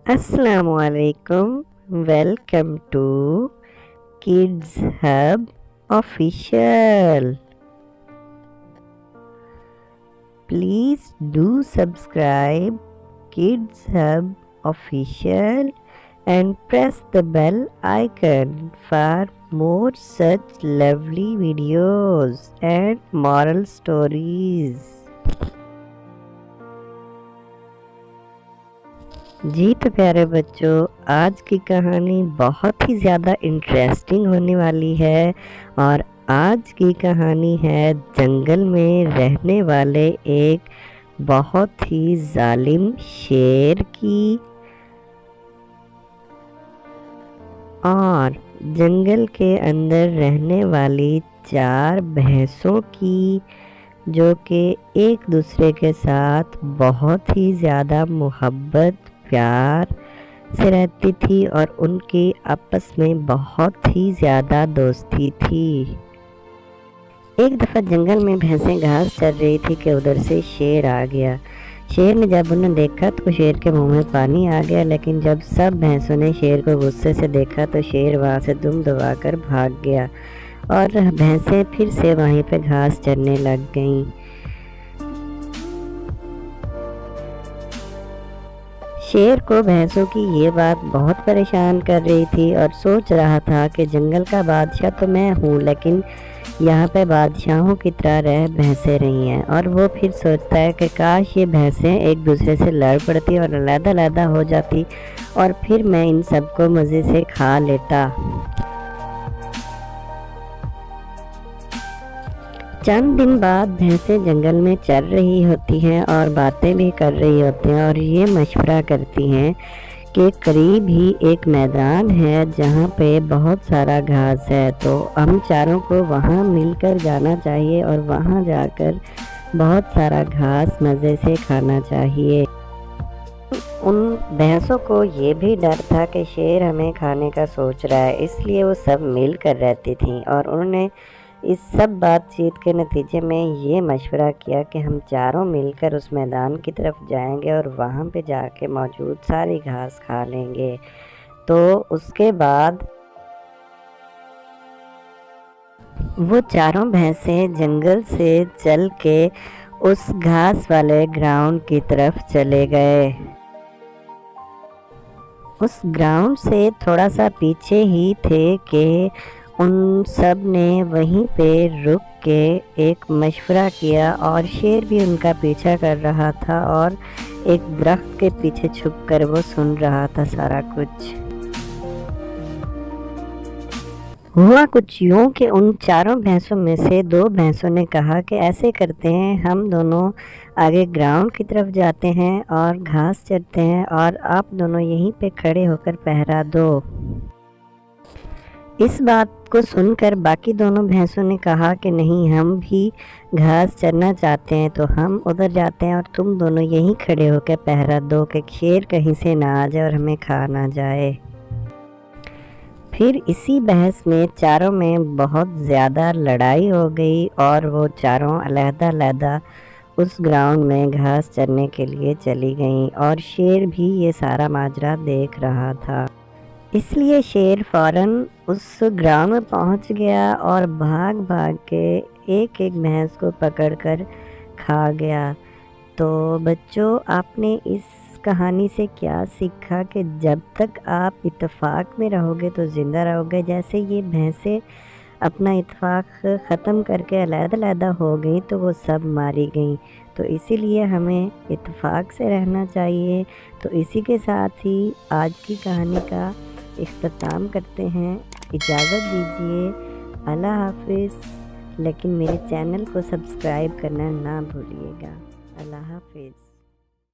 Assalamu alaikum. Welcome to Kids Hub Official. Please do subscribe Kids Hub Official and press the bell icon for more such lovely videos and moral stories. जी तो प्यारे बच्चों, आज की कहानी बहुत ही ज़्यादा interesting होने वाली है और आज की कहानी है जंगल में रहने वाले एक बहुत ही जालिम शेर की और जंगल के अंदर रहने वाली 4 भैंसों की, जो कि एक दूसरे के साथ बहुत ही ज़्यादा मोहब्बत प्यार से रहती थी और उनकी आपस में बहुत ही ज़्यादा दोस्ती थी। एक दफ़ा जंगल में भैंसें घास चर रही थी कि उधर से शेर आ गया। शेर ने जब उन्हें देखा तो शेर के मुंह में पानी आ गया, लेकिन जब सब भैंसों ने शेर को गुस्से से देखा तो शेर वहाँ से दुम दबाकर भाग गया और भैंसें फिर से वहीं पे घास चरने लग गईं। शेर को भैंसों की ये बात बहुत परेशान कर रही थी और सोच रहा था कि जंगल का बादशाह तो मैं हूँ, लेकिन यहाँ पे बादशाहों की तरह रह भैंसें रही हैं। और वो फिर सोचता है कि काश ये भैंसें एक दूसरे से लड़ पड़ती और अलग-अलग हो जाती और फिर मैं इन सबको मज़े से खा लेता। चंद दिन बाद भैंसें जंगल में चर रही होती हैं और बातें भी कर रही होती हैं और ये मशवरा करती हैं कि करीब ही एक मैदान है जहाँ पे बहुत सारा घास है, तो हम चारों को वहाँ मिलकर जाना चाहिए और वहाँ जाकर बहुत सारा घास मज़े से खाना चाहिए। उन भैंसों को ये भी डर था कि शेर हमें खाने का सोच रहा है, इसलिए वो सब मिलकर रहती थीं और उन्होंने इस सब बातचीत के नतीजे में ये मशवरा किया कि हम चारों मिलकर उस मैदान की तरफ जाएंगे और वहाँ पे जाके मौजूद सारी घास खा लेंगे। तो उसके बाद वो चारों भैंसें जंगल से चल के उस घास वाले ग्राउंड की तरफ चले गए। उस ग्राउंड से थोड़ा सा पीछे ही थे कि उन सब ने वहीं पे रुक के एक मशवरा किया और शेर भी उनका पीछा कर रहा था और एक दरख्त के पीछे छुपकर वो सुन रहा था सारा कुछ। हुआ कुछ यूँ कि उन चारों भैंसों में से 2 भैंसों ने कहा कि ऐसे करते हैं, हम दोनों आगे ग्राउंड की तरफ जाते हैं और घास चरते हैं और आप दोनों यहीं पे खड़े होकर पहरा दो। इस बात को सुनकर बाकी दोनों भैंसों ने कहा कि नहीं, हम भी घास चरना चाहते हैं, तो हम उधर जाते हैं और तुम दोनों यहीं खड़े होकर पहरा दो कि शेर कहीं से ना आ जाए और हमें खा ना जाए। फिर इसी बहस में चारों में बहुत ज़्यादा लड़ाई हो गई और वो चारों अलग-अलग उस ग्राउंड में घास चरने के लिए चली गईं और शेर भी ये सारा माजरा देख रहा था। इसलिए शेर फ़ौरन उस ग्राउंड में पहुंच गया और भाग भाग के एक एक भैंस को पकड़कर खा गया। तो बच्चों, आपने इस कहानी से क्या सीखा कि जब तक आप इत्तेफाक में रहोगे तो ज़िंदा रहोगे। जैसे ये भैंसें अपना इत्तेफाक ख़त्म करके अलग-अलग हो गई तो वो सब मारी गईं, तो इसीलिए हमें इत्तेफाक से रहना चाहिए। तो इसी के साथ ही आज की कहानी का इख्तिताम करते हैं। इजाज़त दीजिए, अल्लाह हाफिज़। लेकिन मेरे चैनल को सब्सक्राइब करना ना भूलिएगा। अल्लाह हाफिज़।